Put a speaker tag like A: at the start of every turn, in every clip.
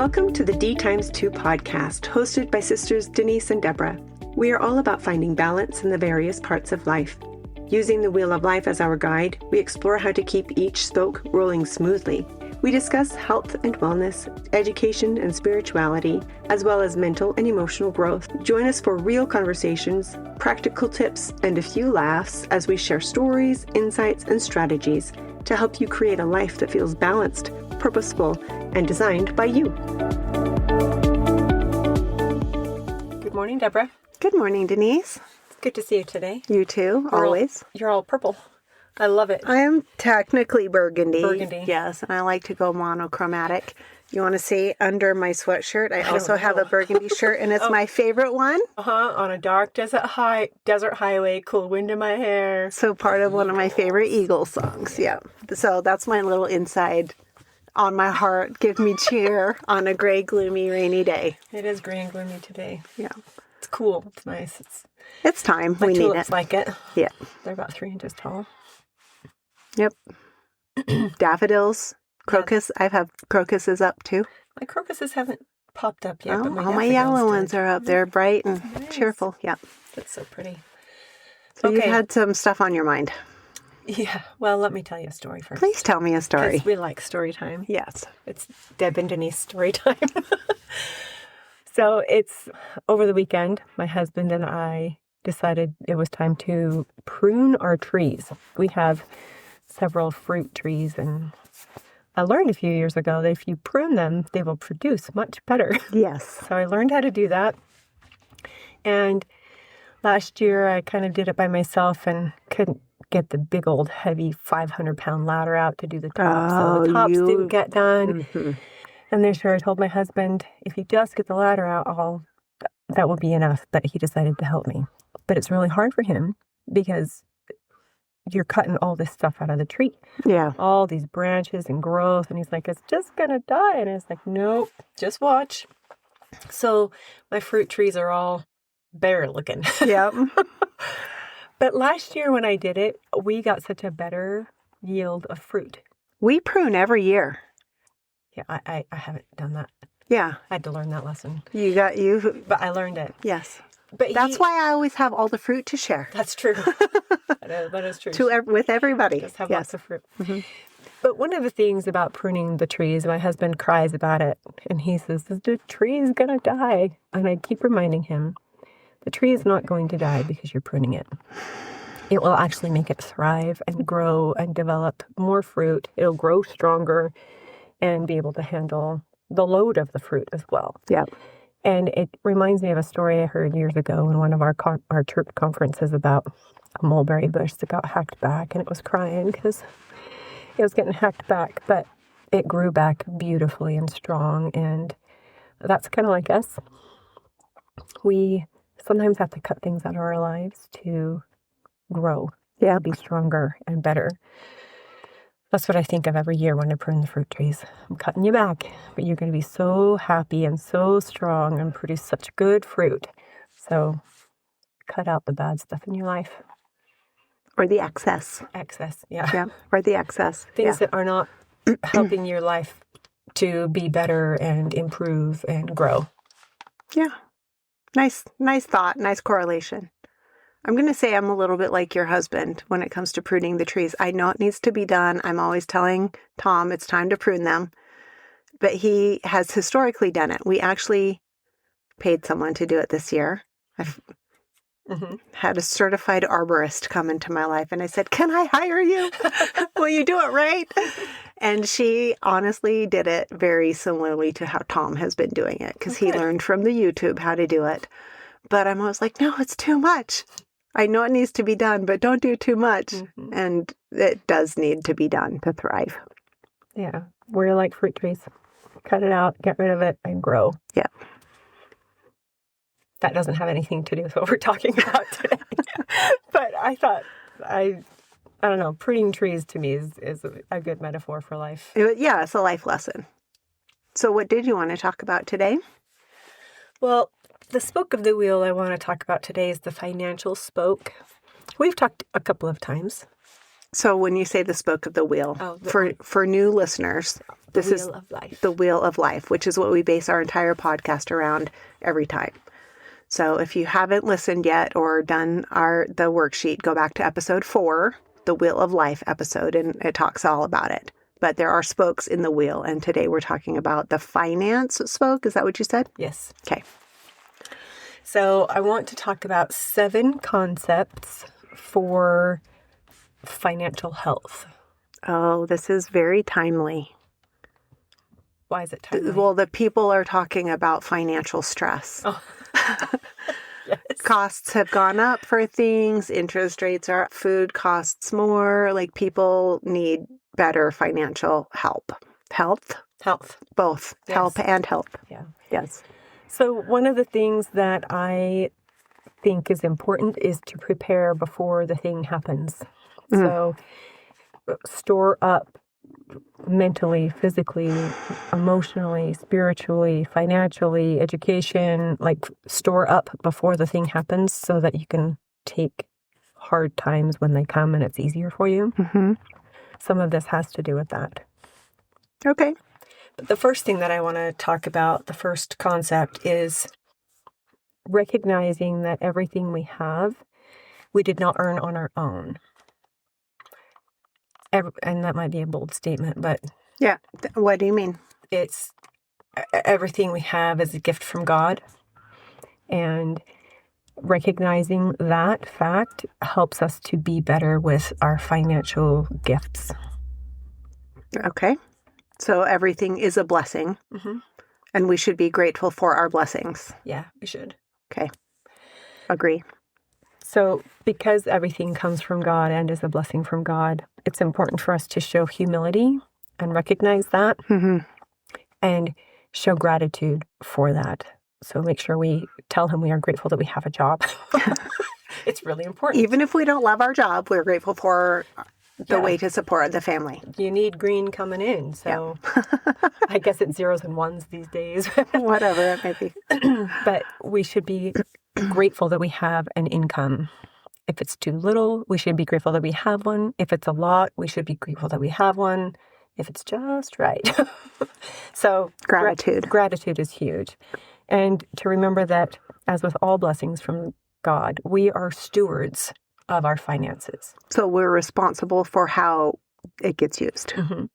A: Welcome to the D times 2 podcast, hosted by sisters Denise and Deborah. We are all about finding balance in the various parts of life. Using the wheel of life as our guide, we explore how to keep each spoke rolling smoothly. We discuss health and wellness, education and spirituality, as well as mental and emotional growth. Join us for real conversations, practical tips, and a few laughs as we share stories, insights, and strategies to help you create a life that feels balanced, purposeful, and designed by you. Good morning, Deborah.
B: Good morning, Denise.
A: It's good to see you today.
B: You too, always.
A: You're all purple. I love it.
B: I am technically burgundy.
A: Burgundy.
B: Yes, and I like to go monochromatic. You want to see under my sweatshirt? I also have a burgundy shirt, and it's my favorite one.
A: On a dark desert highway, cool wind in my hair.
B: So part of one of my favorite Eagles songs, yeah. So that's my little inside on my heart, give me cheer on a gray, gloomy, rainy day.
A: It is gray and gloomy today.
B: Yeah.
A: It's cool. It's nice.
B: It's time.
A: My
B: we need
A: tulips
B: it.
A: like it.
B: Yeah.
A: They're about 3 inches tall.
B: Yep. Daffodils, crocus. I have crocuses up too.
A: My crocuses haven't popped up yet. But
B: All my yellow ones are up. They're bright and cheerful. Yeah.
A: That's so pretty.
B: So you had some stuff on your mind.
A: Yeah. Well, let me tell you a story first.
B: Please tell me a story.
A: Because we like story time.
B: Yes.
A: It's Deb and Denise story time. So it's over the weekend, my husband and I decided it was time to prune our trees. We have several fruit trees, and I learned a few years ago that if you prune them, they will produce much better.
B: Yes.
A: So I learned how to do that. And last year I kind of did it by myself and couldn't get the big old heavy 500-pound ladder out to do the tops. So the tops didn't get done. Mm-hmm. And this year I told my husband, if you just get the ladder out, that will be enough. But he decided to help me. But it's really hard for him because you're cutting all this stuff out of the tree.
B: Yeah.
A: All these branches and growth. And he's like, it's just going to die. And it's like, nope, just watch. So my fruit trees are all bare looking.
B: Yep.
A: But last year when I did it, we got such a better yield of fruit.
B: We prune every year.
A: Yeah, I haven't done that.
B: Yeah.
A: I had to learn that lesson.
B: But
A: I learned it.
B: Yes. But that's why I always have all the fruit to share.
A: That's true. That is true.
B: With everybody.
A: Just have lots of fruit. Mm-hmm. But one of the things about pruning the trees, my husband cries about it, and he says, the tree is going to die. And I keep reminding him, the tree is not going to die because you're pruning it. It will actually make it thrive and grow and develop more fruit. It'll grow stronger and be able to handle the load of the fruit as well.
B: Yeah.
A: And it reminds me of a story I heard years ago in one of our church conferences about a mulberry bush that got hacked back, and it was crying because it was getting hacked back, but it grew back beautifully and strong. And that's kind of like us. We sometimes have to cut things out of our lives to grow, to be stronger and better. That's what I think of every year when I prune the fruit trees. I'm cutting you back, but you're going to be so happy and so strong and produce such good fruit. So cut out the bad stuff in your life.
B: Or the excess.
A: Excess, yeah.
B: Yeah, or the excess.
A: Things that are not helping your life to be better and improve and grow.
B: Yeah. Nice thought, nice correlation. I'm going to say I'm a little bit like your husband when it comes to pruning the trees. I know it needs to be done. I'm always telling Tom it's time to prune them. But he has historically done it. We actually paid someone to do it this year. I've had a certified arborist come into my life, and I said, can I hire you? Will you do it right? And she honestly did it very similarly to how Tom has been doing it, because he learned from the YouTube how to do it. But I'm always like, no, it's too much. I know it needs to be done, but don't do too much. Mm-hmm. And it does need to be done to thrive.
A: Yeah. We're like fruit trees. Cut it out, get rid of it, and grow.
B: Yeah.
A: That doesn't have anything to do with what we're talking about today. But I thought, I don't know, pruning trees to me is a good metaphor for life.
B: Yeah, it's a life lesson. So what did you want to talk about today?
A: Well, the spoke of the wheel I want to talk about today is the financial spoke. We've talked a couple of times.
B: So when you say the spoke of the wheel, for new listeners, This is
A: Wheel of life.
B: the wheel of life, which is what we base our entire podcast around every time. So if you haven't listened yet or done the worksheet, go back to episode 4, the wheel of life episode, and it talks all about it. But there are spokes in the wheel, and today we're talking about the finance spoke. Is that what you said?
A: Yes.
B: Okay.
A: So I want to talk about 7 concepts for financial health.
B: Oh, this is very timely.
A: Why is it timely?
B: Well, the people are talking about financial stress.
A: Oh. Yes.
B: Costs have gone up for things. Interest rates are up. Food costs more. Like, people need better financial help. Health? Both.
A: Yes.
B: Help and help.
A: Yeah.
B: Yes.
A: So one of the things that I think is important is to prepare before the thing happens. So store up mentally, physically, emotionally, spiritually, financially, education, like store up before the thing happens so that you can take hard times when they come and it's easier for you.
B: Mm-hmm.
A: Some of this has to do with that.
B: Okay.
A: But the first thing that I want to talk about, the first concept, is recognizing that everything we have, we did not earn on our own. And that might be a bold statement, but
B: Yeah. What do you mean?
A: it's everything we have is a gift from God. And recognizing that fact helps us to be better with our financial gifts.
B: Okay. So everything is a blessing,
A: Mm-hmm.
B: and we should be grateful for our blessings.
A: Yeah, we should.
B: Okay. Agree.
A: So because everything comes from God and is a blessing from God, it's important for us to show humility and recognize that
B: Mm-hmm.
A: and show gratitude for that. So make sure we tell him we are grateful that we have a job. It's really important.
B: Even if we don't love our job, we're grateful for the
A: Yeah.
B: way to support the family.
A: You need green coming in. So I guess it's zeros and ones these days.
B: Whatever it may be.
A: But we should be grateful that we have an income. If it's too little, we should be grateful that we have one. If it's a lot, we should be grateful that we have one. If it's just right. So
B: Gratitude.
A: Gratitude is huge. And to remember that, as with all blessings from God, we are stewards of our finances.
B: So we're responsible for how it gets used.
A: Mm-hmm.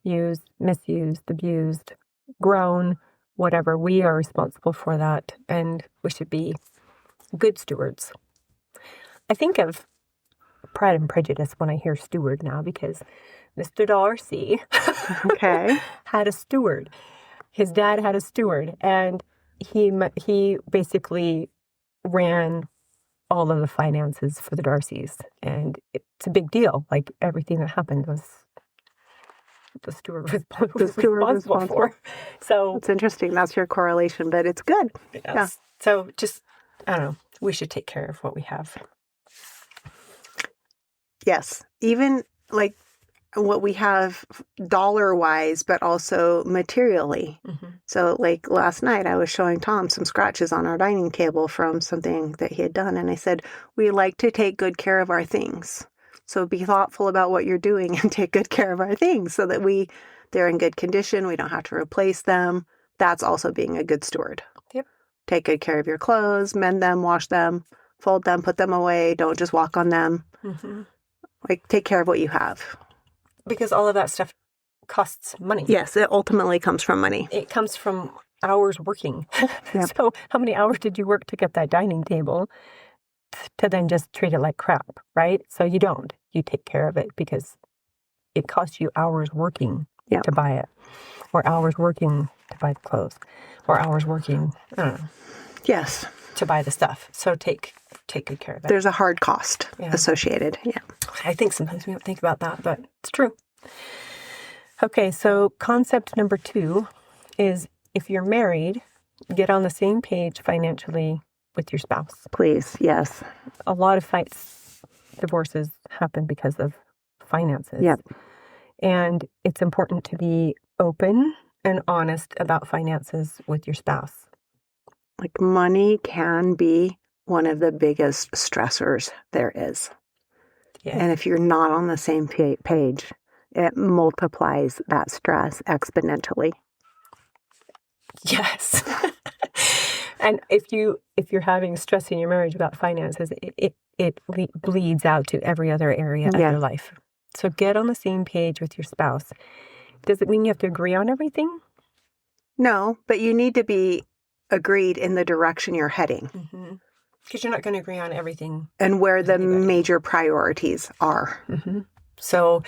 A: Used, misused, abused, grown, whatever. We are responsible for that, and we should be good stewards. I think of Pride and Prejudice when I hear steward now, because Mr. Darcy
B: Okay.
A: had a steward. His dad had a steward, and he basically ran all of the finances for the Darcys, and it's a big deal. Like, everything that happened was the steward was responsible for. So
B: It's interesting. That's your correlation, but it's good.
A: yes.
B: Yeah.
A: So just, I don't know, we should take care of what we have.
B: Yes. Even like what we have dollar-wise, but also materially.
A: Mm-hmm.
B: So like last night, I was showing Tom some scratches on our dining table from something that he had done. And I said, we like to take good care of our things. So be thoughtful about what you're doing and take good care of our things so that they're in good condition. We don't have to replace them. That's also being a good steward.
A: Yep.
B: Take good care of your clothes, mend them, wash them, fold them, put them away. Don't just walk on them.
A: Mm-hmm.
B: Like, take care of what you have.
A: Because all of that stuff costs money.
B: Yes, it ultimately comes from money.
A: It comes from hours working.
B: Yep.
A: So how many hours did you work to get that dining table to then just treat it like crap, right? So you don't. You take care of it because it costs you hours working
B: Yep.
A: to buy it, or hours working to buy the clothes, or hours working, I don't know,
B: Yes.
A: to buy the stuff. So take good care of it.
B: There's a hard cost
A: Yeah.
B: associated. Yeah.
A: I think sometimes we don't think about that, but it's true. Okay, so concept number 2 is, if you're married, get on the same page financially with your spouse.
B: Please. Yes.
A: A lot of fights, divorces happen because of finances.
B: Yep.
A: And it's important to be open and honest about finances with your spouse.
B: Like, money can be one of the biggest stressors there is.
A: Yeah.
B: And if you're not on the same page, it multiplies that stress exponentially.
A: Yes. And if you're having stress in your marriage about finances, it bleeds out to every other area of your life. So get on the same page with your spouse. Does it mean you have to agree on everything?
B: No, but you need to be agreed in the direction you're heading.
A: Mm-hmm. Because you're not going to agree on everything.
B: And where the major priorities are.
A: Mm-hmm. So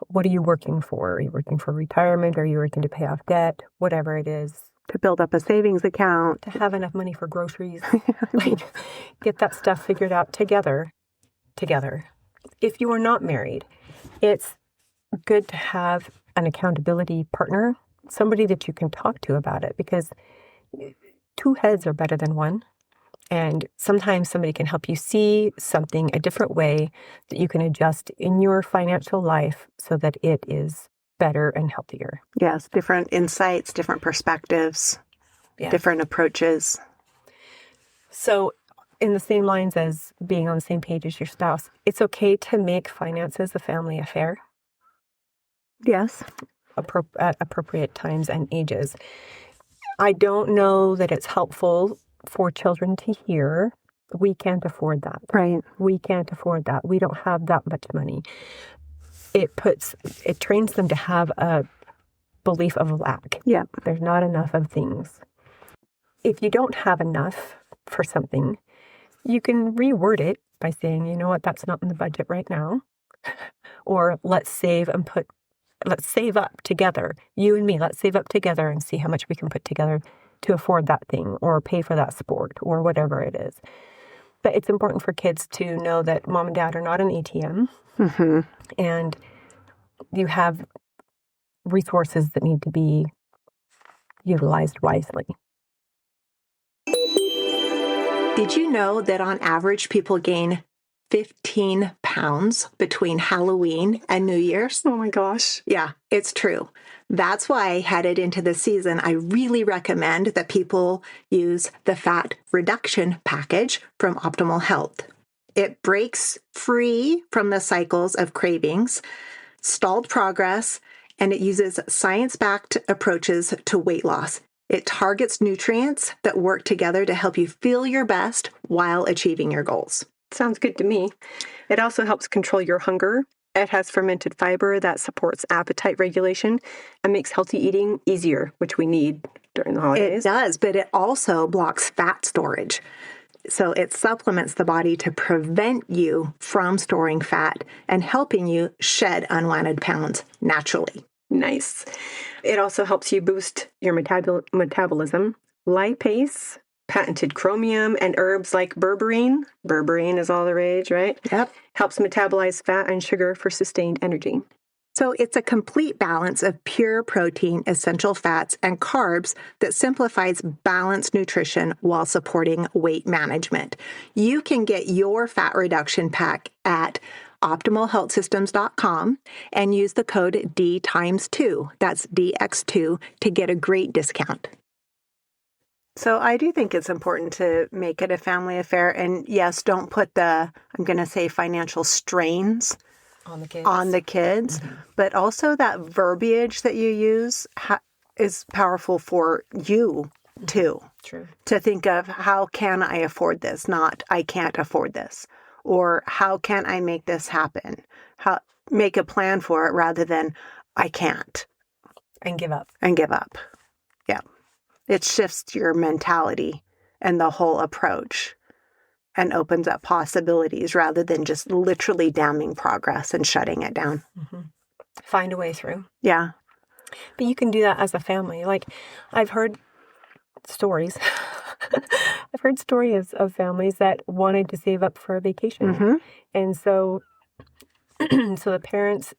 A: what are you working for? Are you working for retirement? Are you working to pay off debt? Whatever it is.
B: To build up a savings account.
A: To have enough money for groceries. Like, get that stuff figured out together. If you are not married, it's good to have an accountability partner, somebody that you can talk to about it, because two heads are better than one. And sometimes somebody can help you see something a different way that you can adjust in your financial life so that it is better and healthier.
B: Yes, different insights, different perspectives, different approaches.
A: So in the same lines as being on the same page as your spouse, it's okay to make finances a family affair.
B: Yes.
A: At appropriate times and ages. I don't know that it's helpful for children to hear, we can't afford that.
B: Right.
A: We can't afford that. We don't have that much money. It trains them to have a belief of lack.
B: Yeah.
A: There's not enough of things. If you don't have enough for something, you can reword it by saying, you know what, that's not in the budget right now. Or let's save up together. You and me, let's save up together and see how much we can put together to afford that thing or pay for that sport or whatever it is. But it's important for kids to know that mom and dad are not an ATM.
B: Mm-hmm.
A: And you have resources that need to be utilized wisely.
B: Did you know that on average people gain 15 pounds between Halloween and New Year's?
A: Oh my gosh.
B: Yeah, it's true. That's why headed into the season, I really recommend that people use the fat reduction package from Optimal Health. It breaks free from the cycles of cravings, stalled progress, and it uses science-backed approaches to weight loss. It targets nutrients that work together to help you feel your best while achieving your goals.
A: Sounds good to me. It also helps control your hunger. It has fermented fiber that supports appetite regulation and makes healthy eating easier, which we need during the holidays.
B: It does, but it also blocks fat storage. So it supplements the body to prevent you from storing fat and helping you shed unwanted pounds naturally.
A: Nice. It also helps you boost your metabolism. Lipase, patented chromium, and herbs like berberine. Berberine is all the rage, right?
B: Yep.
A: Helps metabolize fat and sugar for sustained energy.
B: So it's a complete balance of pure protein, essential fats, and carbs that simplifies balanced nutrition while supporting weight management. You can get your fat reduction pack at optimalhealthsystems.com and use the code D times 2, that's DX2, to get a great discount. So I do think it's important to make it a family affair. And yes, don't put the, I'm going to say, financial strains
A: on the kids.
B: Mm-hmm. But also that verbiage that you use is powerful for you too.
A: True.
B: To think of, how can I afford this? Not, I can't afford this. Or how can I make this happen? Make a plan for it rather than, I can't.
A: And give up.
B: Yeah. It shifts your mentality and the whole approach and opens up possibilities rather than just literally damming progress and shutting it down.
A: Mm-hmm. Find a way through.
B: Yeah.
A: But you can do that as a family. Like, I've heard stories. I've heard stories of families that wanted to save up for a vacation.
B: Mm-hmm.
A: And so the parents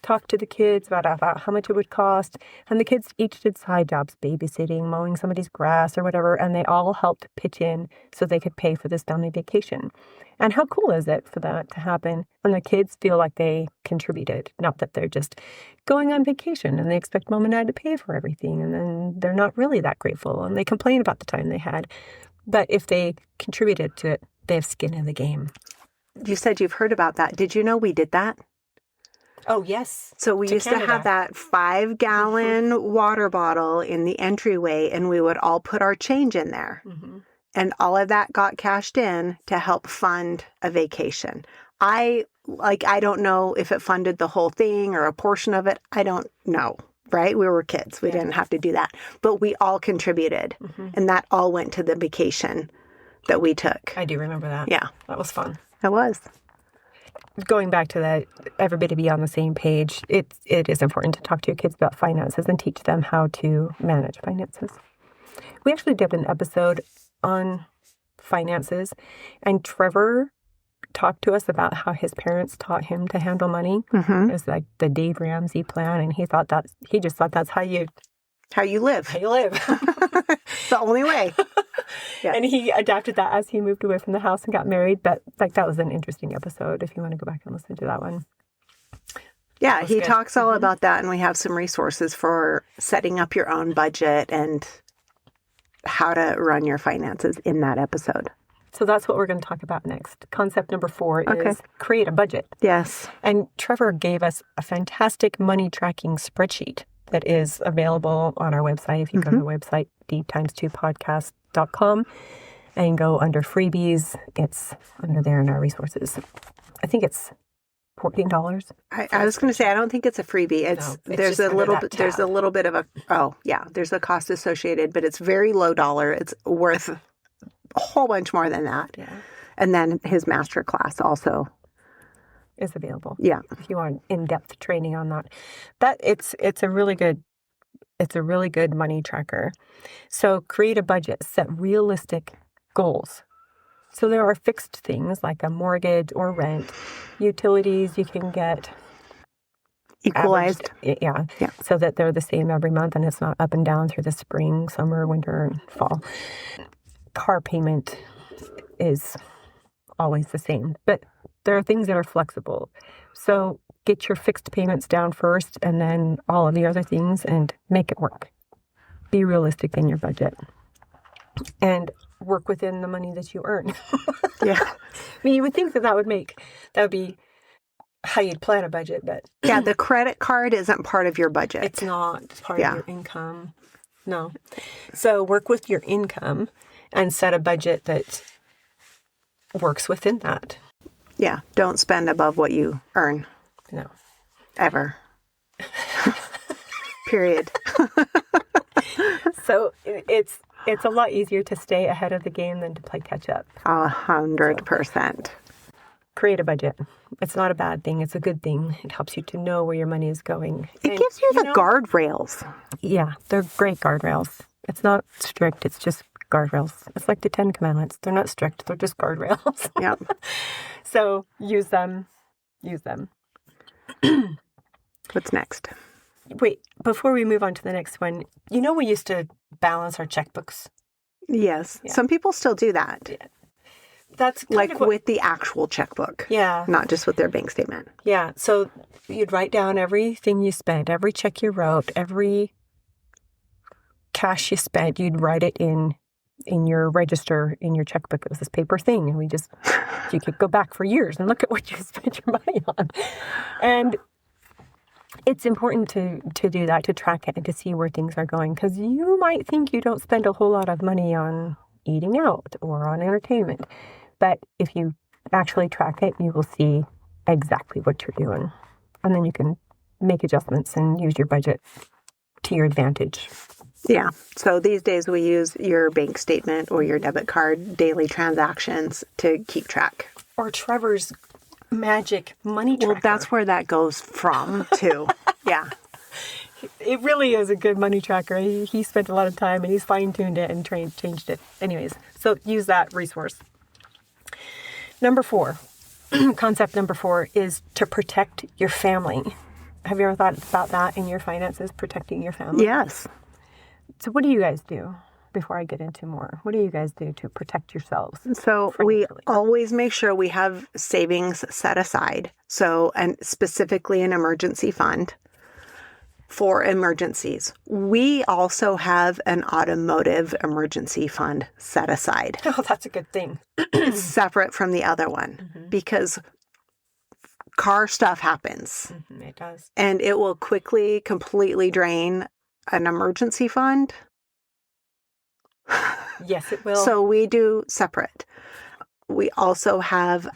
A: talked to the kids about how much it would cost. And the kids each did side jobs, babysitting, mowing somebody's grass or whatever. And they all helped pitch in so they could pay for this family vacation. And how cool is it for that to happen? And the kids feel like they contributed, not that they're just going on vacation and they expect mom and dad to pay for everything. And then they're not really that grateful and they complain about the time they had. But if they contributed to it, they have skin in the game.
B: You said you've heard about that. Did you know we did that?
A: Oh, yes.
B: So we used to have that 5-gallon water bottle in the entryway, and we would all put our change in there.
A: Mm-hmm.
B: And all of that got cashed in to help fund a vacation. I don't know if it funded the whole thing or a portion of it. I don't know, right? We were kids. We didn't have to do that. But we all contributed. Mm-hmm. And that all went to the vacation that we took.
A: I do remember that.
B: Yeah.
A: That was fun.
B: It was.
A: Going back to that, everybody be on the same page. It is important to talk to your kids about finances and teach them how to manage finances. We actually did an episode on finances, and Trevor talked to us about how his parents taught him to handle money.
B: Mm-hmm.
A: It was like the Dave Ramsey plan, and he just thought that's how you
B: live.
A: How you live.
B: It's the only way. Yeah.
A: And he adapted that as he moved away from the house and got married. But that was an interesting episode if you want to go back and listen to that one.
B: Yeah, he talks all about that, and we have some resources for setting up your own budget and how to run your finances in that episode.
A: So that's what we're going to talk about next. Concept number 4 is create a budget.
B: Yes.
A: And Trevor gave us a fantastic money tracking spreadsheet that is available on our website. If you go to the website, dtimes2podcast.com, and go under freebies, it's under there in our resources. I think it's $14.
B: I was going to say, I don't think it's a freebie. There's a little bit of there's a cost associated, but it's very low dollar. It's worth a whole bunch more than that.
A: Yeah.
B: And then his master class also
A: is available.
B: Yeah.
A: If you want in-depth training on that. It's a really good money tracker. So create a budget, set realistic goals. So there are fixed things like a mortgage or rent, utilities you can get
B: equalized.
A: Yeah. So that they're the same every month and it's not up and down through the spring, summer, winter, and fall. Car payment is always the same, but there are things that are flexible. So get your fixed payments down first and then all of the other things and make it work. Be realistic in your budget. And work within the money that you earn.
B: Yeah.
A: I mean, you would think that would be how you'd plan a budget, but...
B: Yeah, the credit card isn't part of your budget.
A: It's not part of your income. No. So work with your income and set a budget that works within that.
B: Yeah, don't spend above what you earn.
A: No.
B: Ever. Period.
A: So it's a lot easier to stay ahead of the game than to play catch up.
B: 100%.
A: Create a budget. It's not a bad thing. It's a good thing. It helps you to know where your money is going.
B: It gives you the guardrails.
A: Yeah, they're great guardrails. It's not strict. It's just guardrails. It's like the 10 Commandments. They're not strict. They're just guardrails.
B: Yep.
A: So use them.
B: What's next?
A: Wait, before we move on to the next one, we used to balance our checkbooks.
B: Yes. Yeah. Some people still do that.
A: Yeah. That's
B: with the actual checkbook.
A: Yeah.
B: Not just with their bank statement.
A: Yeah. So you'd write down everything you spent, every check you wrote, every cash you spent, you'd write it in your register, in your checkbook. It was this paper thing. And you could go back for years and look at what you spent your money on. And it's important to do that, to track it and to see where things are going. Because you might think you don't spend a whole lot of money on eating out or on entertainment. But if you actually track it, you will see exactly what you're doing. And then you can make adjustments and use your budget to your advantage.
B: Yeah. So these days we use your bank statement or your debit card daily transactions to keep track.
A: Or Trevor's magic money tracker.
B: Well, that's where that goes from, too. Yeah.
A: It really is a good money tracker. He spent a lot of time and he's fine-tuned it and changed it. Anyways, so use that resource. Number 4, concept number 4 is to protect your family. Have you ever thought about that in your finances, protecting your family?
B: Yes.
A: So what do you guys do? Before I get into more, what do you guys do to protect yourselves?
B: So we always make sure we have savings set aside. So, and specifically an emergency fund for emergencies. We also have an automotive emergency fund set aside.
A: Oh, that's a good thing.
B: Separate from the other one, because car stuff happens.
A: It does.
B: And it will quickly, completely drain an emergency fund.
A: Yes, it will.
B: So we do separate. We also have,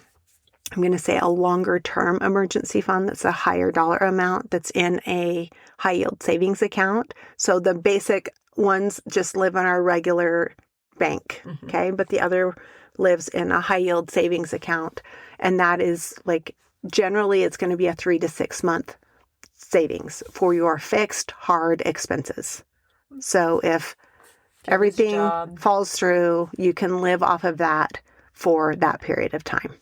B: I'm going to say, a longer term emergency fund that's a higher dollar amount that's in a high yield savings account. So the basic ones just live in our regular bank. Okay. But the other lives in a high yield savings account. And that is like, generally it's going to be a 3 to 6 month savings for your fixed hard expenses. So if everything falls through, you can live off of that for that period of time.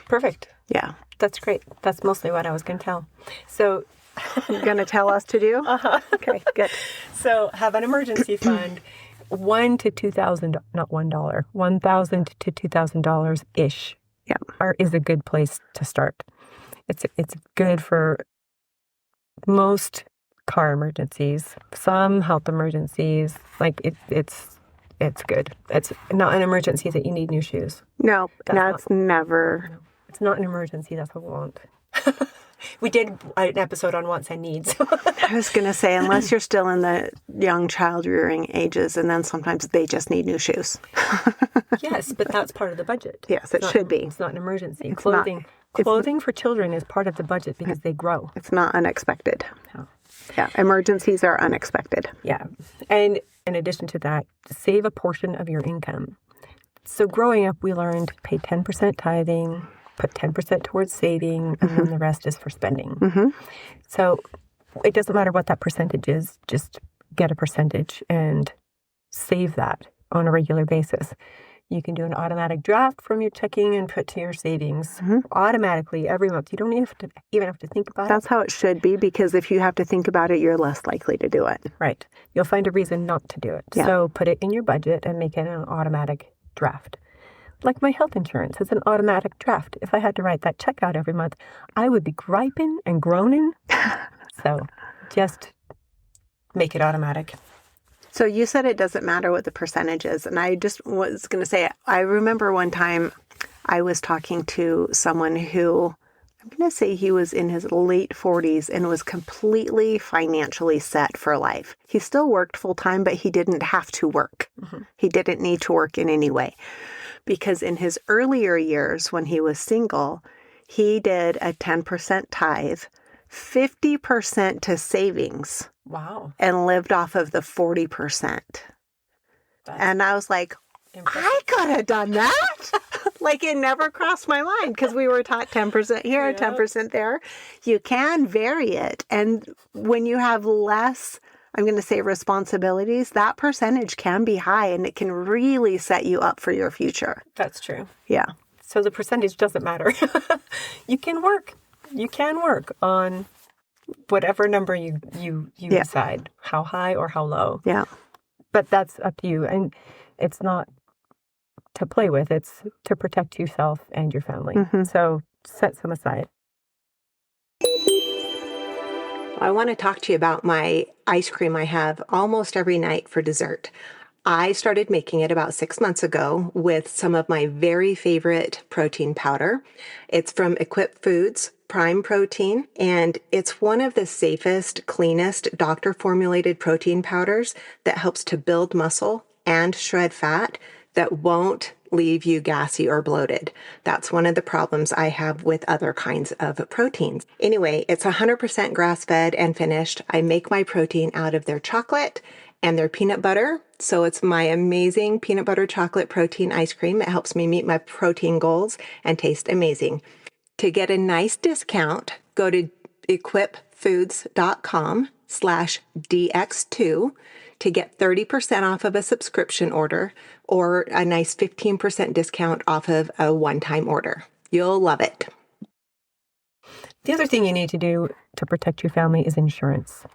A: Perfect.
B: Yeah.
A: That's great. That's mostly what I was going to tell. So
B: you're going to tell us to do? Okay, good.
A: So have an emergency fund, $1,000 to $2,000, not $1, $1,000 to $2,000 ish.
B: Yeah.
A: Is a good place to start. It's good for most car emergencies, some health emergencies. Like it's good. It's not an emergency that you need new shoes.
B: No, that's never.
A: No, it's not an emergency. That's what we want. We did an episode on wants and needs.
B: I was going to say, unless you're still in the young child rearing ages, and then sometimes they just need new shoes.
A: Yes, but that's part of the budget.
B: Yes, it should be.
A: It's not an emergency.
B: It's
A: Clothing for children is part of the budget because they grow.
B: It's not unexpected.
A: No.
B: Yeah, emergencies are unexpected.
A: Yeah. And in addition to that, save a portion of your income. So growing up, we learned pay 10% tithing, put 10% towards saving, and then the rest is for spending. So it doesn't matter what that percentage is, just get a percentage and save that on a regular basis. You can do an automatic draft from your checking and put to your savings automatically every month. You don't even have to think about it.
B: That's how it should be, because if you have to think about it, you're less likely to do it.
A: Right. You'll find a reason not to do it.
B: Yeah.
A: So put it in your budget and make it an automatic draft. Like my health insurance, it's an automatic draft. If I had to write that check out every month, I would be griping and groaning. So just make it automatic.
B: So you said it doesn't matter what the percentage is. And I just was going to say, I remember one time I was talking to someone who, I'm going to say he was in his late 40s and was completely financially set for life. He still worked full time, but he didn't have to work. He didn't need to work in any way. Because in his earlier years when he was single, he did a 10% tithe, 50% to savings.
A: Wow.
B: And lived off of the 40%. And I was like, impressive. I could have done that. Like, it never crossed my mind because we were taught 10% here, 10% there. You can vary it. And when you have less, I'm going to say, responsibilities, that percentage can be high and it can really set you up for your future.
A: That's true.
B: Yeah.
A: So the percentage doesn't matter. You can work. You can work on whatever number you decide, how high or how low.
B: Yeah.
A: But that's up to you. And it's not to play with. It's to protect yourself and your family. So set some aside.
B: I want to talk to you about my ice cream I have almost every night for dessert. I started making it about 6 months ago with some of my very favorite protein powder. It's from Equip Foods Prime Protein, and it's one of the safest, cleanest doctor-formulated protein powders that helps to build muscle and shred fat that won't leave you gassy or bloated. That's one of the problems I have with other kinds of proteins. Anyway, it's 100% grass-fed and finished. I make my protein out of their chocolate and their peanut butter. So it's my amazing peanut butter chocolate protein ice cream. It helps me meet my protein goals and taste amazing. To get a nice discount, go to equipfoods.com/DX2 to get 30% off of a subscription order or a nice 15% discount off of a one-time order. You'll love it.
A: The other thing you need to do to protect your family is insurance.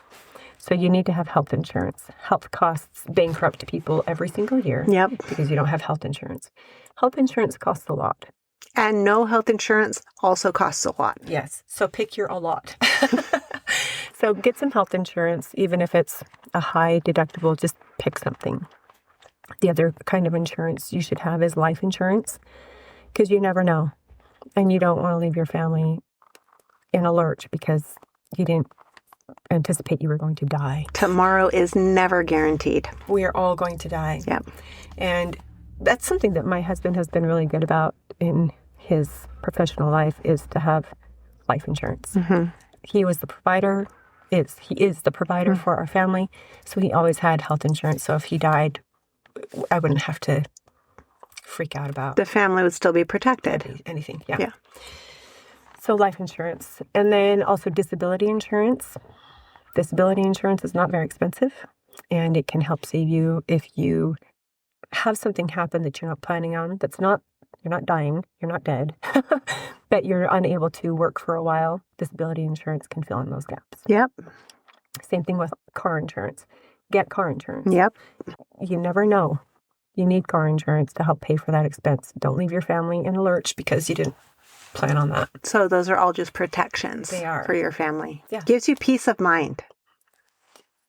A: So you need to have health insurance. Health costs bankrupt people every single year because you don't have health insurance. Health insurance costs a lot.
B: And no health insurance also costs a lot.
A: Yes. So pick your a lot. So get some health insurance, even if it's a high deductible, just pick something. The other kind of insurance you should have is life insurance because you never know. And you don't want to leave your family in a lurch because you didn't anticipate you were going to die.
B: Tomorrow is never guaranteed.
A: We are all going to die.
B: Yep.
A: And that's something that my husband has been really good about in his professional life, is to have life insurance. He was the provider. He is the provider for our family. So he always had health insurance. So if he died, I wouldn't have to freak out about
B: The family would still be protected.
A: anything. Yeah.
B: Yeah.
A: So life insurance. And then also disability insurance. Disability insurance is not very expensive, and it can help save you if you have something happen that you're not planning on. You're not dying, you're not dead, but you're unable to work for a while. Disability insurance can fill in those gaps.
B: Yep.
A: Same thing with car insurance. Get car insurance.
B: Yep.
A: You never know. You need car insurance to help pay for that expense. Don't leave your family in a lurch because you didn't plan on that.
B: So those are all just protections
A: They are.
B: for your family.
A: Yeah.
B: Gives you peace of mind.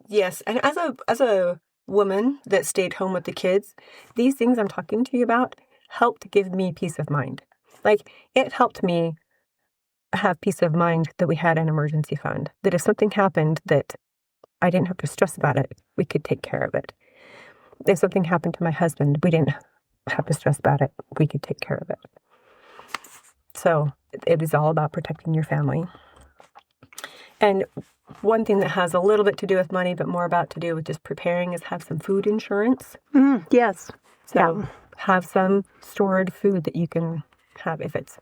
A: Yes, and as a woman that stayed home with the kids, these things I'm talking to you about helped give me peace of mind. Like, it helped me have peace of mind that we had an emergency fund, that if something happened that I didn't have to stress about it, we could take care of it. If something happened to my husband, we didn't have to stress about it, we could take care of it. So it is all about protecting your family. And one thing that has a little bit to do with money, but more about to do with just preparing, is have some food insurance.
B: Yes.
A: So have some stored food that you can have. If it's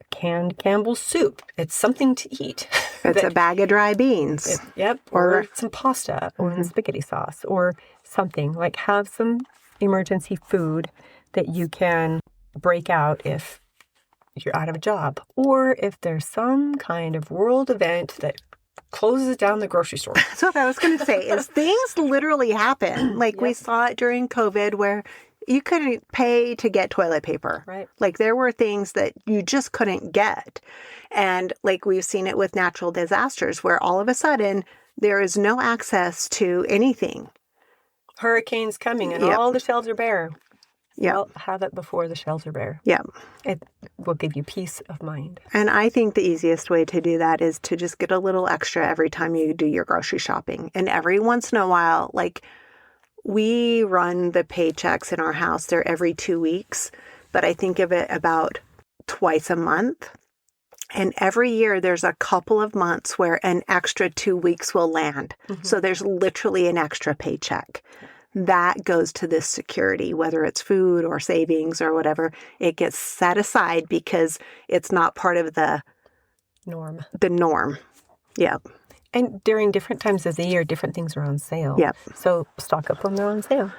A: canned Campbell's soup, it's something to eat.
B: It's a bag of dry beans.
A: Or some pasta or spaghetti sauce or something. Like, have some emergency food that you can break out if you're out of a job, or if there's some kind of world event that closes down the grocery store.
B: That's what I was going to say, is things literally happen. Like we saw it during COVID where you couldn't pay to get toilet paper.
A: Right.
B: Like, there were things that you just couldn't get. And like, we've seen it with natural disasters where all of a sudden there is no access to anything.
A: Hurricanes coming and all the shelves are bare.
B: Yeah.
A: Well, have it before the shelves are bare.
B: Yeah.
A: It will give you peace of mind.
B: And I think the easiest way to do that is to just get a little extra every time you do your grocery shopping. And every once in a while, like, we run the paychecks in our house, they're every 2 weeks, but I think of it about twice a month. And every year there's a couple of months where an extra 2 weeks will land. So there's literally an extra paycheck. That goes to this security, whether it's food or savings or whatever. It gets set aside because it's not part of the
A: norm.
B: Yeah.
A: And during different times of the year, different things are on sale.
B: Yep.
A: So stock up when they're on sale.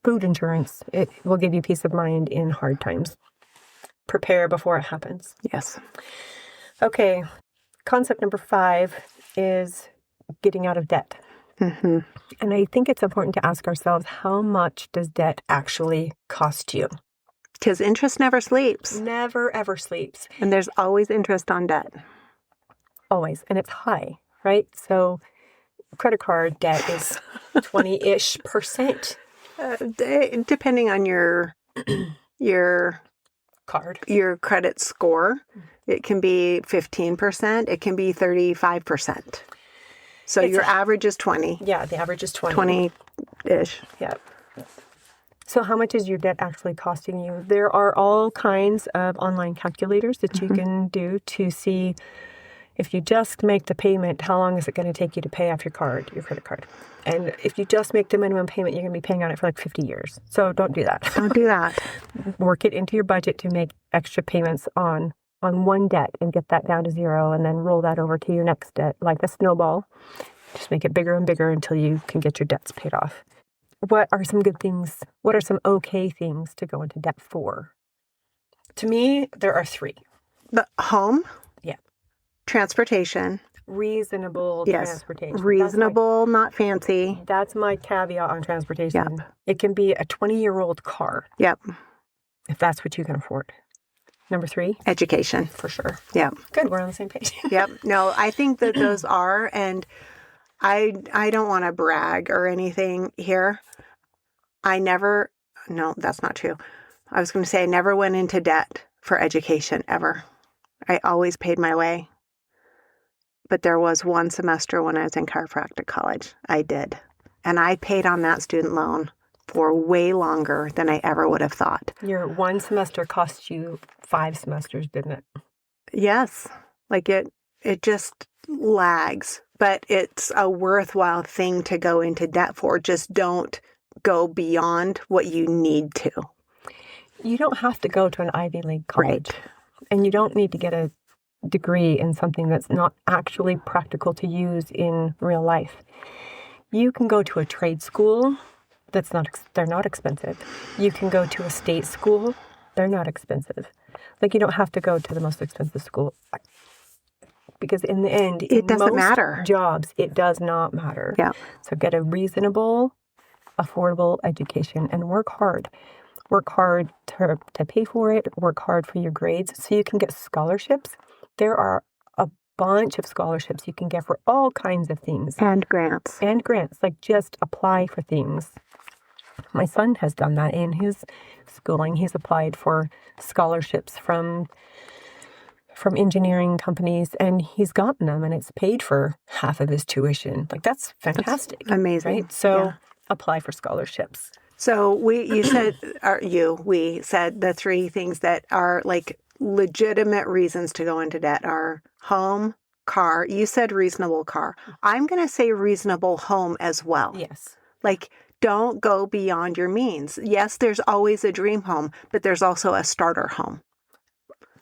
A: Food insurance, it will give you peace of mind in hard times. Prepare before it happens.
B: Yes.
A: Okay. Concept number 5 is getting out of debt. And I think it's important to ask ourselves, how much does debt actually cost you?
B: Because interest never sleeps.
A: Never, ever sleeps.
B: And there's always interest on debt.
A: Always. And it's high, right? So credit card debt is 20-ish%.
B: Depending on your
A: Card.
B: Your credit score, it can be 15%. It can be 35%. So your average is 20.
A: Yeah, the average is 20.
B: 20-ish.
A: Yeah. So how much is your debt actually costing you? There are all kinds of online calculators that you can do to see, if you just make the payment, how long is it going to take you to pay off your credit card? And if you just make the minimum payment, you're going to be paying on it for like 50 years. So don't do that.
B: Don't do that.
A: Work it into your budget to make extra payments on one debt and get that down to 0, and then roll that over to your next debt like a snowball. Just make it bigger and bigger until you can get your debts paid off. What are some good things? What are some okay things to go into debt for? To me, there are 3.
B: The home.
A: Yeah.
B: Transportation.
A: Reasonable transportation.
B: Reasonable, not fancy.
A: That's my caveat on transportation.
B: Yep.
A: It can be a 20-year-old car.
B: Yep.
A: If that's what you can afford. Number 3?
B: Education.
A: For sure.
B: Yep.
A: Good, we're on the same page.
B: Yep. No, I think that those are, and I don't want to brag or anything here. No, that's not true. I was going to say I never went into debt for education ever. I always paid my way. But there was one semester when I was in chiropractic college. I did. And I paid on that student loan for way longer than I ever would have thought.
A: Your one semester cost you 5 semesters, didn't it?
B: Yes. Like it just lags, but it's a worthwhile thing to go into debt for. Just don't go beyond what you need to.
A: You don't have to go to an Ivy League college.
B: Right.
A: And you don't need to get a degree in something that's not actually practical to use in real life. You can go to a trade school they're not expensive. You can go to a state school, they're not expensive. Like, you don't have to go to the most expensive school, because in the end,
B: it doesn't matter.
A: Jobs, it does not matter.
B: Yeah.
A: So get a reasonable, affordable education and work hard. Work hard to pay for it. Work hard for your grades so you can get scholarships. There are a bunch of scholarships you can get for all kinds of things.
B: And grants.
A: Like, just apply for things. My son has done that in his schooling. He's applied for scholarships from engineering companies, and he's gotten them, and it's paid for half of his tuition. Like, that's fantastic.
B: That's amazing.
A: Right? So apply for scholarships.
B: So we said the 3 things that are like legitimate reasons to go into debt are home, car. You said reasonable car. I'm going to say reasonable home as well.
A: Yes.
B: Like, don't go beyond your means. Yes, there's always a dream home, but there's also a starter home.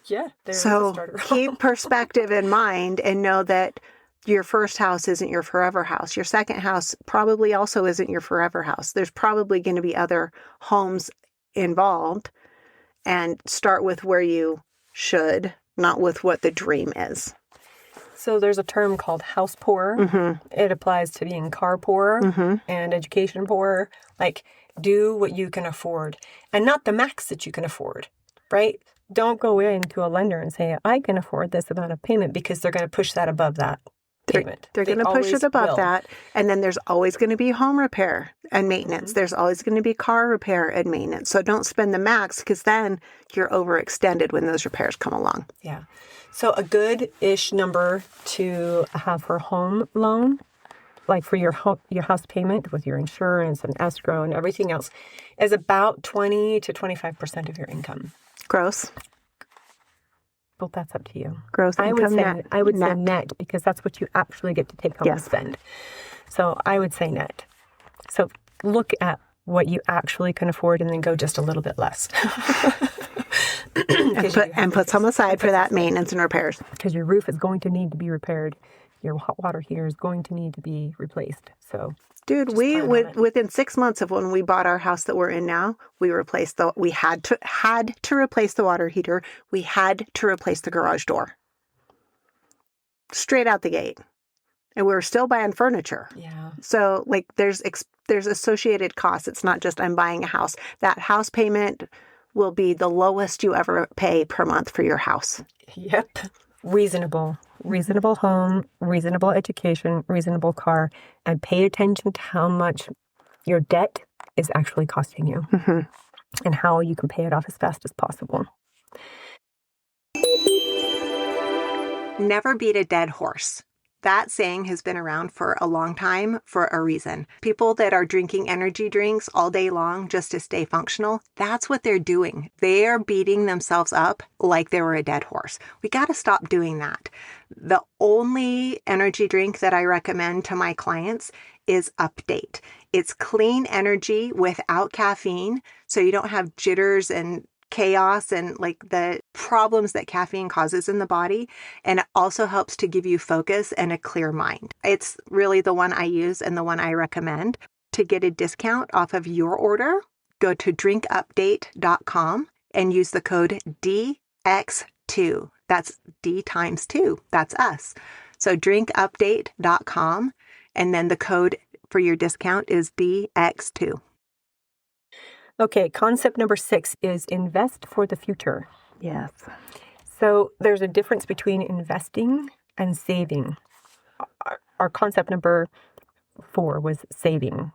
A: Yeah.
B: So keep perspective in mind and know that your first house isn't your forever house. Your second house probably also isn't your forever house. There's probably going to be other homes involved, and start with where you should, not with what the dream is.
A: So there's a term called house poor.
B: Mm-hmm.
A: It applies to being car poor and education poor. Like, do what you can afford and not the max that you can afford, right? Don't go into a lender and say, I can afford this amount of payment, because they're going to push that above that payment.
B: They're going to push it above that. And then there's always going to be home repair and maintenance. Mm-hmm. There's always going to be car repair and maintenance. So don't spend the max, because then you're overextended when those repairs come along.
A: Yeah. So a good-ish number to have for home loan, like for your house payment with your insurance and escrow and everything else, is about 20 to 25% of your income.
B: Gross.
A: Well, that's up to you.
B: Gross income net.
A: I would say net, because that's what you actually get to take home and spend. So I would say net. So look at what you actually can afford and then go just a little bit less.
B: and put some aside for that maintenance and repairs.
A: Because your roof is going to need to be repaired. Your hot water heater is going to need to be replaced. So,
B: dude, within 6 months of when we bought our house that we're in now, we had to replace the water heater. We had to replace the garage door. Straight out the gate. And we were still buying furniture.
A: Yeah.
B: So, like, there's associated costs. It's not just I'm buying a house. That house payment will be the lowest you ever pay per month for your house.
A: Yep. Reasonable home, reasonable education, reasonable car, and pay attention to how much your debt is actually costing you and how you can pay it off as fast as possible.
B: Never beat a dead horse. That saying has been around for a long time for a reason. People that are drinking energy drinks all day long just to stay functional, that's what they're doing. They're beating themselves up like they were a dead horse. We got to stop doing that. The only energy drink that I recommend to my clients is Update. It's clean energy without caffeine, so you don't have jitters and chaos and like the problems that caffeine causes in the body. And it also helps to give you focus and a clear mind. It's really the one I use and the one I recommend. To get a discount off of your order, go to drinkupdate.com and use the code DX2. That's D times 2. That's us. So drinkupdate.com, and then the code for your discount is DX2.
A: Okay, concept number 6 is invest for the future.
B: Yes.
A: So there's a difference between investing and saving. Our concept number 4 was saving.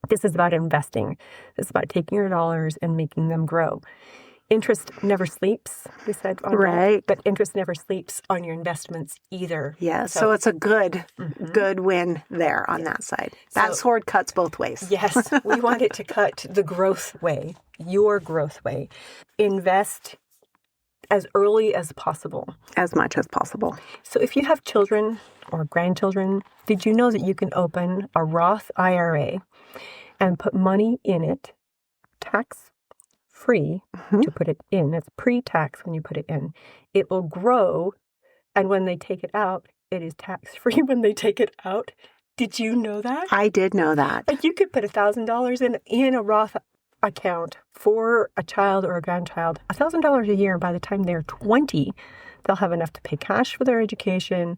A: This is about investing. This is about taking your dollars and making them grow. Interest never sleeps, we said.
B: Right.
A: But interest never sleeps on your investments either.
B: Yeah, so it's a good win there on that side. That
A: So-
B: sword cuts both ways.
A: Yes, we want it to cut the growth way, your growth way. Invest as early as possible.
B: As much as possible.
A: So if you have children or grandchildren, did you know that you can open a Roth IRA and put money in it, tax-free to put it in? It's pre-tax when you put it in. It will grow, and when they take it out, it is tax-free when they take it out. Did you know that?
B: I did know that.
A: Like you could put $1,000 in a Roth account for a child or a grandchild, $1,000 a year, and by the time they're 20, they'll have enough to pay cash for their education,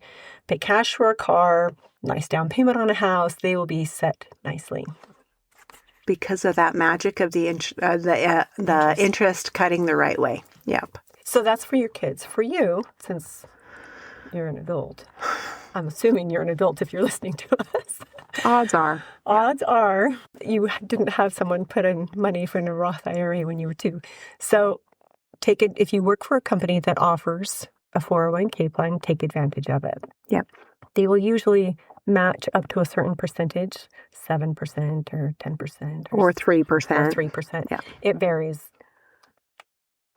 A: pay cash for a car, nice down payment on a house. They will be set nicely.
B: Because of that magic of the interest cutting the right way. Yep.
A: So that's for your kids. For you, since you're an adult, I'm assuming you're an adult if you're listening to us.
B: Odds are
A: you didn't have someone put in money for a Roth IRA when you were 2. So take it, if you work for a company that offers a 401k plan, take advantage of it.
B: Yep.
A: They will usually match up to a certain percentage, 7% or 10%
B: Or 3%.
A: or 3%.
B: Yeah.
A: It varies.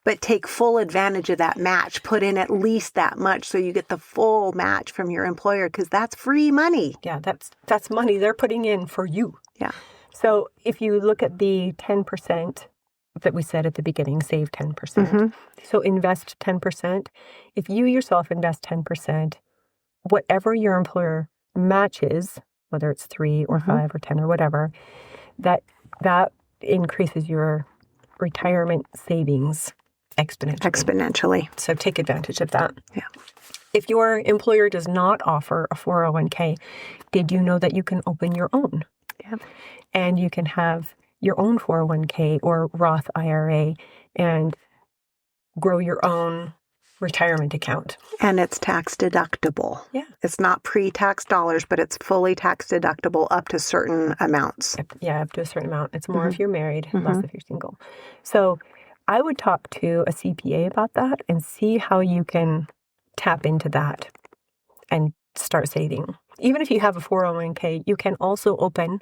B: But take full advantage of that match. Put in at least that much so you get the full match from your employer because that's free money.
A: Yeah, that's money they're putting in for you.
B: Yeah.
A: So if you look at the 10% that we said at the beginning, save 10%. So invest 10%. If you yourself invest 10%, whatever your employer matches, whether it's 3 or 5 or 10 or whatever, that increases your retirement savings exponentially. So take advantage of that.
B: Yeah.
A: If your employer does not offer a 401k, did you know that you can open your own?
B: Yeah.
A: And you can have your own 401k or Roth IRA and grow your own retirement account.
B: And it's tax deductible.
A: Yeah.
B: It's not pre-tax dollars, but it's fully tax deductible up to certain amounts.
A: Yeah, up to a certain amount. It's more if you're married, less if you're single. So I would talk to a CPA about that and see how you can tap into that and start saving. Even if you have a 401k, you can also open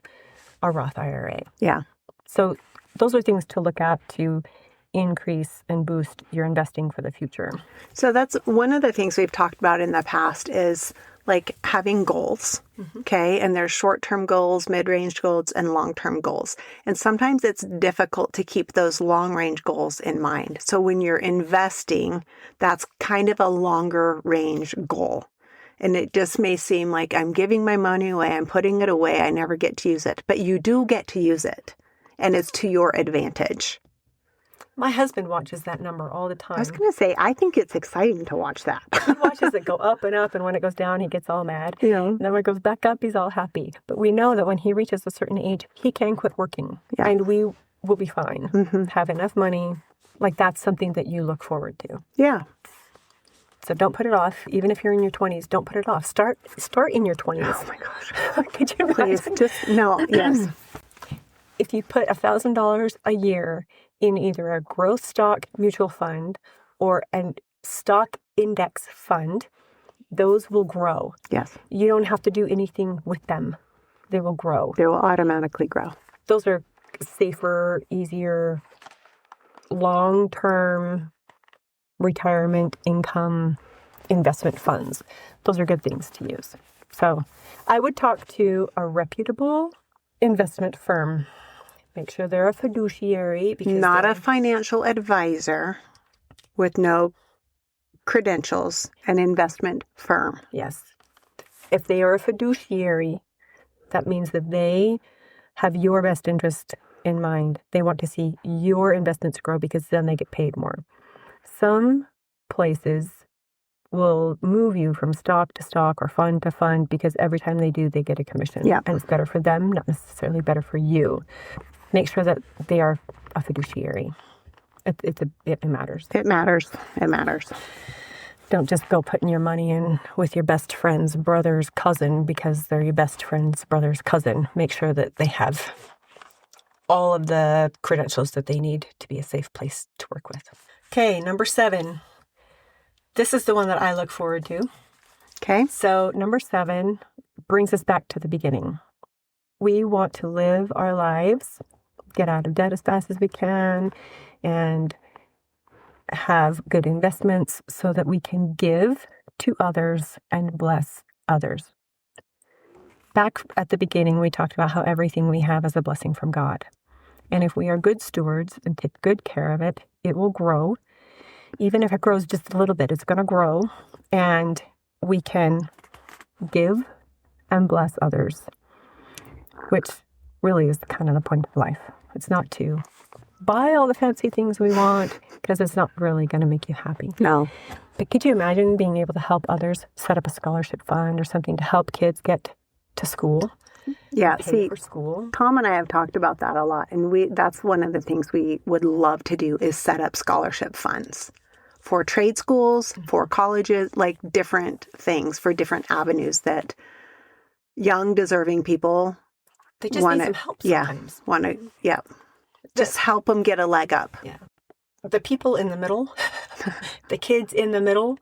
A: a Roth IRA.
B: Yeah.
A: So those are things to look at to increase and boost your investing for the future.
B: So that's one of the things we've talked about in the past is like having goals, okay? And there's short-term goals, mid-range goals, and long-term goals. And sometimes it's difficult to keep those long-range goals in mind. So when you're investing, that's kind of a longer-range goal. And it just may seem like I'm giving my money away, I'm putting it away, I never get to use it. But you do get to use it, and it's to your advantage.
A: My husband watches that number all the time.
B: I was going to say, I think it's exciting to watch that.
A: He watches it go up, and when it goes down, he gets all mad.
B: Yeah.
A: And then when it goes back up, he's all happy. But we know that when he reaches a certain age, he can quit working.
B: Yeah.
A: And we will be fine. Have enough money. Like that's something that you look forward to.
B: Yeah.
A: So don't put it off. Even if you're in your 20s, don't put it off. Start in your 20s.
B: Oh my gosh.
A: Could you
B: Please,
A: imagine?
B: just, no, yes.
A: If you put $1,000 a year in either a growth stock mutual fund or a stock index fund, those will grow.
B: Yes.
A: You don't have to do anything with them. They will grow.
B: They will automatically grow.
A: Those are safer, easier, long-term retirement income investment funds. Those are good things to use. So I would talk to a reputable investment firm. Make sure they're a fiduciary. Because
B: Not a financial advisor with no credentials, an investment firm.
A: Yes. If they are a fiduciary, that means that they have your best interest in mind. They want to see your investments grow because then they get paid more. Some places will move you from stock to stock or fund to fund because every time they do, they get a commission.
B: Yeah.
A: And it's better for them, not necessarily better for you. Make sure that they are a fiduciary. It matters.
B: It matters. It matters.
A: Don't just go putting your money in with your best friend's brother's cousin because they're your best friend's brother's cousin. Make sure that they have all of the credentials that they need to be a safe place to work with. Okay, number 7. This is the one that I look forward to.
B: Okay.
A: So number 7 brings us back to the beginning. We want to live our lives, get out of debt as fast as we can, and have good investments so that we can give to others and bless others. Back at the beginning, we talked about how everything we have is a blessing from God. And if we are good stewards and take good care of it, it will grow. Even if it grows just a little bit, it's going to grow. And we can give and bless others, which really is kind of the point of life. It's not to buy all the fancy things we want because it's not really going to make you happy.
B: No.
A: But could you imagine being able to help others set up a scholarship fund or something to help kids get to school?
B: Yeah,
A: Pay for school.
B: Tom and I have talked about that a lot, and that's one of the things we would love to do is set up scholarship funds for trade schools, for colleges, like different things for different avenues that young, deserving people
A: They just need some help sometimes.
B: Just help them get a leg up.
A: Yeah. The people in the middle, the kids in the middle,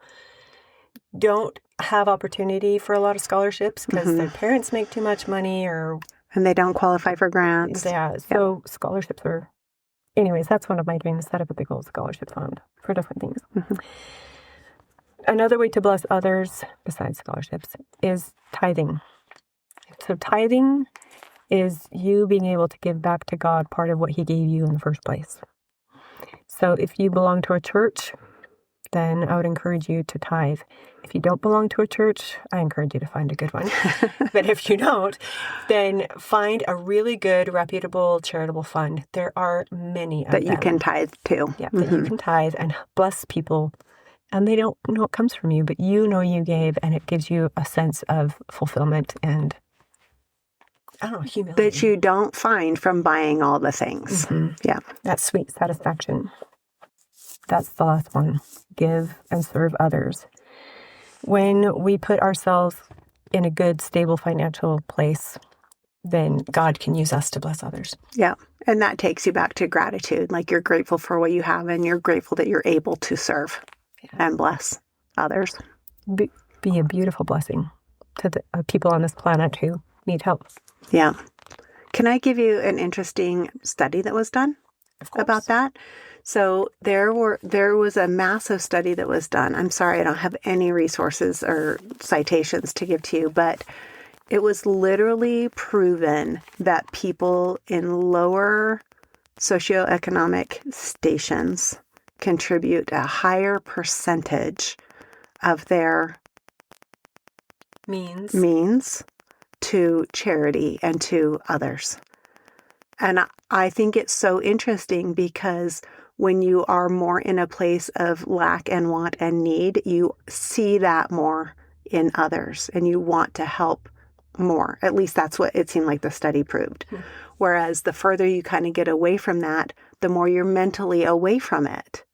A: don't have opportunity for a lot of scholarships because their parents make too much money
B: and they don't qualify for grants.
A: Yeah. So scholarships are, anyways, that's one of my dreams, set up a big old scholarship fund for different things. Another way to bless others besides scholarships is tithing. So tithing is you being able to give back to God part of what he gave you in the first place. So if you belong to a church, then I would encourage you to tithe. If you don't belong to a church, I encourage you to find a good one. But if you don't, then find a really good, reputable, charitable fund. There are many of them.
B: That you can tithe to.
A: Yeah, that you can tithe and bless people. And they don't know it comes from you, but you know you gave, and it gives you a sense of fulfillment and, I don't know, humility.
B: That you don't find from buying all the things. Yeah.
A: That sweet satisfaction. That's the last one. Give and serve others. When we put ourselves in a good, stable financial place, then God can use us to bless others.
B: Yeah. And that takes you back to gratitude. Like you're grateful for what you have and you're grateful that you're able to serve and bless others.
A: Be a beautiful blessing to the people on this planet who need help.
B: Yeah. Can I give you an interesting study that was done about that? So there was a massive study that was done. I'm sorry, I don't have any resources or citations to give to you, but it was literally proven that people in lower socioeconomic stations contribute a higher percentage of their means to charity and to others. And I think it's so interesting because when you are more in a place of lack and want and need, you see that more in others and you want to help more. At least that's what it seemed like the study proved. Whereas the further you kind of get away from that, the more you're mentally away from it.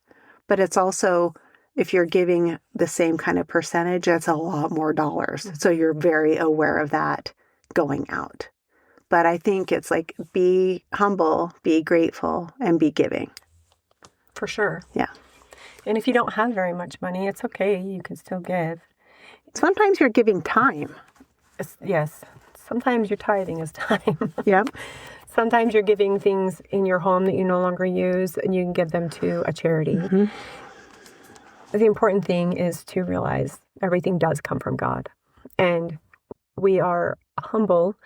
B: But it's also, if you're giving the same kind of percentage, that's a lot more dollars. So you're very aware of that going out. But I think it's like, be humble, be grateful, and be giving.
A: For sure.
B: Yeah.
A: And if you don't have very much money, it's okay. You can still give.
B: Sometimes you're giving time.
A: Yes. Sometimes your tithing is time.
B: Yeah.
A: Sometimes you're giving things in your home that you no longer use, and you can give them to a charity. The important thing is to realize everything does come from God. And we are humble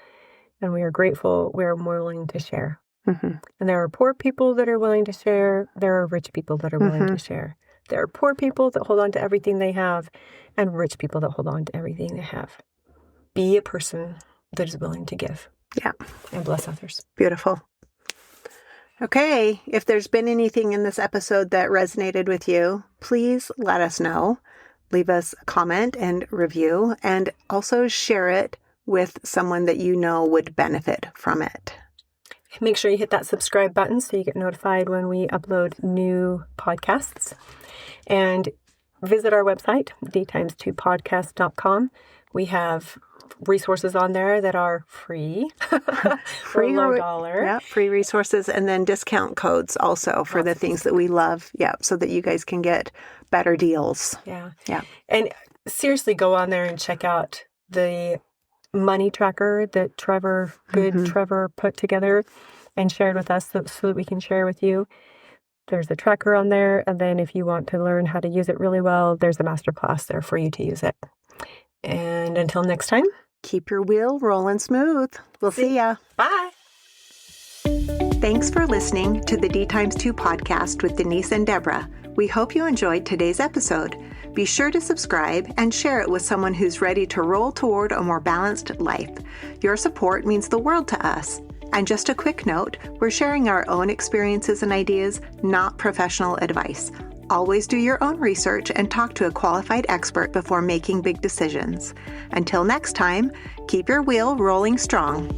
A: and we are grateful. We are more willing to share. And there are poor people that are willing to share. There are rich people that are willing to share. There are poor people that hold on to everything they have and rich people that hold on to everything they have. Be a person that is willing to give.
B: Yeah.
A: And bless others.
B: Beautiful. Okay. If there's been anything in this episode that resonated with you, please let us know. Leave us a comment and review, and also share it with someone that you know would benefit from it.
A: Make sure you hit that subscribe button so you get notified when we upload new podcasts. And visit our website, dtimes2podcast.com. We have resources on there that are free, for a low dollar.
B: Yeah, free resources, and then discount codes also for the things that we love. Yeah, so that you guys can get better deals.
A: Yeah.
B: Yeah.
A: And seriously, go on there and check out the money tracker that Trevor put together and shared with us so that we can share with you. There's a tracker on there. And then if you want to learn how to use it really well, there's a masterclass there for you to use it. And until next time,
B: keep your wheel rolling smooth. We'll see ya.
A: Bye.
B: Thanks for listening to the D Times 2 podcast with Denise and Deborah. We hope you enjoyed today's episode. Be sure to subscribe and share it with someone who's ready to roll toward a more balanced life. Your support means the world to us. And just a quick note, we're sharing our own experiences and ideas, not professional advice. Always do your own research and talk to a qualified expert before making big decisions. Until next time, keep your wheel rolling strong.